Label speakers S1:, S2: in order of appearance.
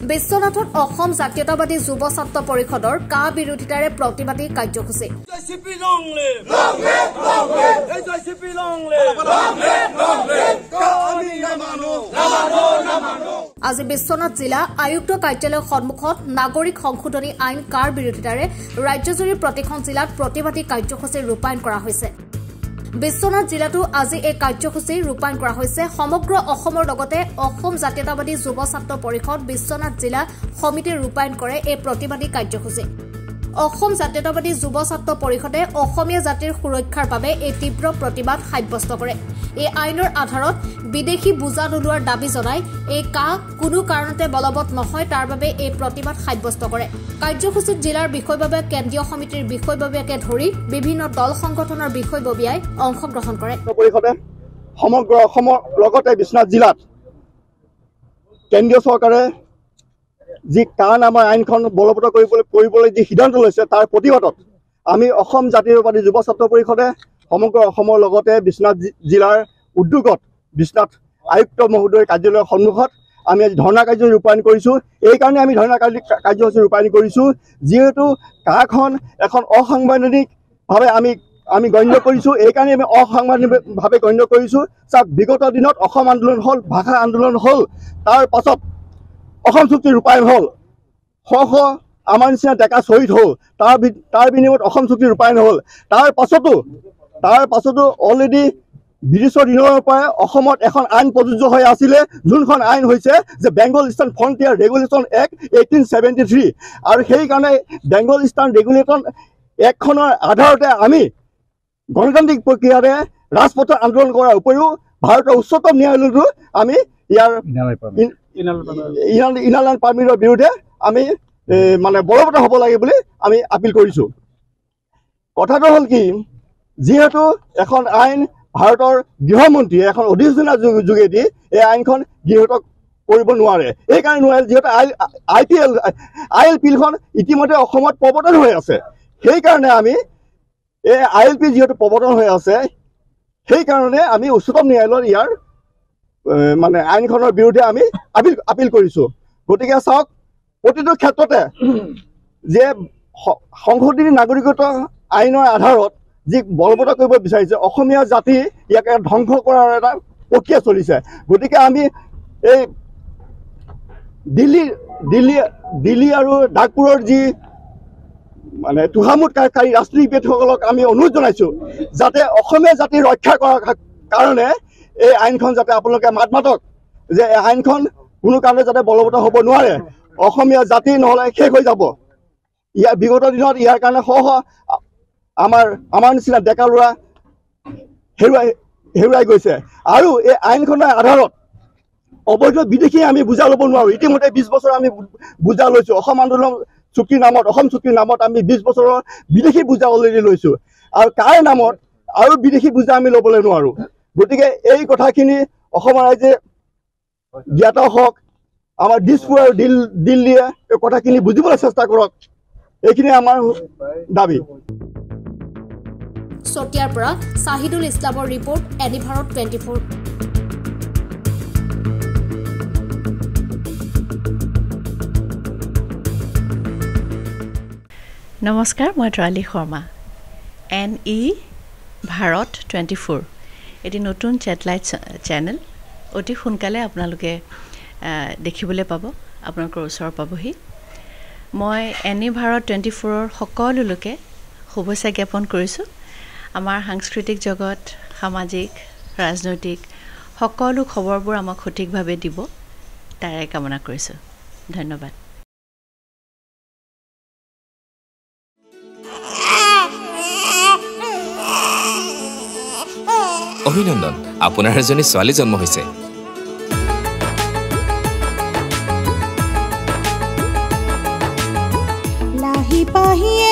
S1: বিশ্বনাথত অসম জাতীয়তাবাদী যুৱ ছাত্ৰ পৰিষদৰ কা বিৰোধিতাৰে প্ৰতিবাদী কাৰ্যসূচী আজি বিশ্বনাথ জিলা আয়ুক্ত কাৰ্যালয়ৰ সন্মুখত নাগৰিক সংশোধনী আইন কাৰ বিৰোধিতাৰে ৰাজ্যজুৰি প্ৰতিখন জিলাত প্ৰতিবাদী কাৰ্যসূচী ৰূপায়ণ কৰা হৈছে। বিশ্বনাথ জিলাতো আজি এই কাৰ্যসূচী ৰূপায়ণ কৰা হৈছে। সমগ্ৰ অসমৰ লগতে অসম জাতীয়তাবাদী যুৱ ছাত্ৰ পৰিষদ বিশ্বনাথ জিলা সমিতিয়ে ৰূপায়ণ কৰে এই প্ৰতিবাদী কাৰ্যসূচী। অসম জাতীয়তাবাদী যুৱ ছাত্ৰ পৰিষদে অসমীয়া জাতিৰ সুৰক্ষাৰ বাবে এই তীব্ৰ প্ৰতিবাদ সাব্যস্ত কৰে। এই আইনৰ আধাৰত বিদেশী বুজা নোলোৱাৰ দাবী জনাই এই কা কোনো কাৰণতে বলবৎ নহয় তাৰ বাবে এই প্ৰতিবাদ সাব্যস্ত কৰে। কাৰ্যসূচীত জিলাৰ বিষয়ববীয়া কেন্দ্ৰীয় সমিতিৰ বিষয়ববীয়াকে ধৰি বিভিন্ন দল সংগঠনৰ বিষয়ববীয়াই অংশগ্ৰহণ কৰে।
S2: পৰিষদে সমগ্ৰ অসমৰ লগতে বিশ্বনাথ জিলাত কেন্দ্ৰীয় চৰকাৰে যি কা নামৰ আইনখন বলবৎ কৰিবলৈ যি সিদ্ধান্ত লৈছে তাৰ প্ৰতিবাদত আমি অসম জাতীয়তাবাদী যুৱ ছাত্ৰ পৰিষদে সমগ্ৰ অসমৰ লগতে বিশ্বনাথ জিলাৰ উদ্যোগত বিশ্বনাথ আয়ুক্ত মহোদয়ৰ কাৰ্যালয়ৰ সন্মুখত আমি আজি ধৰ্ণা কাৰ্য ৰূপায়ণ কৰিছোঁ। এইকাৰণে আমি ধৰ্ণা কাৰ্যসূচী ৰূপায়ণ কৰিছোঁ যিহেতু কাখন এখন অসাংবিধানিকভাৱে আমি গণ্য কৰিছোঁ। এইকাৰণে আমি অসাংবিধানিকভাৱে গণ্য কৰিছোঁ। চাওক, বিগত দিনত অসম আন্দোলন হ'ল, ভাষা আন্দোলন হ'ল, তাৰ পাছত অসম চুক্তি ৰূপায়ণ হ'ল, শ শ আমাৰ নিচিনা ডেকা শ্বহীদ হ'ল, তাৰ বিনিময়ত অসম চুক্তি ৰূপায়ণ হ'ল। তাৰ পাছতো অলৰেডি ব্ৰিটিছৰ দিনৰ পৰাই অসমত এখন আইন প্ৰযোজ্য হৈ আছিলে, যোনখন আইন হৈছে যে Bengal eastern frontier regulation act 1873। আৰু সেইকাৰণে বেংগল ইষ্টাৰ্ণ ৰেগুলেশ্যন এক্টখনৰ আধাৰতে আমি গণতান্ত্ৰিক প্ৰক্ৰিয়াৰে ৰাজপথত আন্দোলন কৰাৰ উপৰিও ভাৰতৰ উচ্চতম ন্যায়ালয়তো আমি ইয়াৰ ইনাৰলাইন পাৰ্মিটৰ বিৰুদ্ধে আমি মানে বলবৎ হ'ব লাগে বুলি আমি আপিল কৰিছোঁ। কথাটো হ'ল কি, যিহেতু এখন আইন ভাৰতৰ গৃহমন্ত্ৰীয়ে এখন অধিসূচনাৰ যোগেদি এই আইনখন গৃহীত কৰিব নোৱাৰে। এইকাৰণে নোৱাৰে যিহেতু ILP-খন ইতিমধ্যে অসমত প্ৰৱৰ্তন হৈ আছে। সেইকাৰণে আমি এই ILP যিহেতু প্ৰৱৰ্তন হৈ আছে, সেইকাৰণে আমি উচ্চতম ন্যায়ালয়ত ইয়াৰ মানে আইনখনৰ বিৰুদ্ধে আমি আপিল কৰিছোঁ। গতিকে চাওক, প্ৰতিটো ক্ষেত্ৰতে যে সংশোধনী নাগৰিকত্ব আইনৰ আধাৰত যি বলবৎ কৰিব বিচাৰিছে অসমীয়া জাতি, ইয়াক ধ্বংস কৰাৰ এটা প্ৰক্ৰিয়া চলিছে। গতিকে আমি এই দিল্লী আৰু নাগপুৰৰ যি মানে তোষামোদকাৰী ৰাজনীতিবিদসকলক আমি অনুৰোধ জনাইছোঁ যাতে অসমীয়া জাতি ৰক্ষা কৰাৰ কাৰণে এই আইনখন যাতে আপোনালোকে মাত মাতক যে এই আইনখন কোনো কাৰণে যাতে বলবৎ হ'ব নোৱাৰে। অসমীয়া জাতি নহ'লে শেষ হৈ যাব। ইয়াৰ বিগত দিনত ইয়াৰ কাৰণে শ শ আমাৰ নিচিনা ডেকা ল'ৰা হেৰুৱাই গৈছে। আৰু এই আইনখনৰ আধাৰত অবৈধ বিদেশী আমি বুজা ল'ব নোৱাৰোঁ। ইতিমধ্যে 20 বছৰ আমি বুজা লৈছোঁ। অসম চুক্তিৰ নামত আমি 20 বছৰৰ বিদেশী বুজা অলৰেডি লৈছোঁ। আৰু কাৰ নামত আৰু বিদেশী বুজা আমি ল'বলৈ নোৱাৰোঁ। গতিকে এই কথাখিনি অসমৰ ৰাইজে জ্ঞাত হওক, আমাৰ দিছপুৰ আৰু দিল্লীয়ে এই কথাখিনি বুজিবলৈ চেষ্টা কৰক। এইখিনি আমাৰ দাবী।
S1: চতিয়াৰ পৰা চাহিদুল ইছলামৰ ৰিপৰ্ট, এনি ভাৰত 24।
S3: নমস্কাৰ, মই তৰালী শৰ্মা। NE ভাৰত 24 এটি নতুন ছেটেলাইট চেনেল অতি সোনকালে আপোনালোকে দেখিবলৈ পাব, আপোনালোকৰ ওচৰ পাবহি। মই NE ভাৰত 24ৰ সকলো লোকে শুভেচ্ছা জ্ঞাপন কৰিছোঁ। আমাৰ সাংস্কৃতিক জগত, সামাজিক, ৰাজনৈতিক সকলো খবৰবোৰ আমাক সঠিকভাৱে দিব, তাৰে কামনা কৰিছোঁ। ধন্যবাদ।
S4: অভিনন্দন, আপোনাৰ এজনী ছোৱালী জন্ম হৈছে।
S5: লাহি পাহিয়ে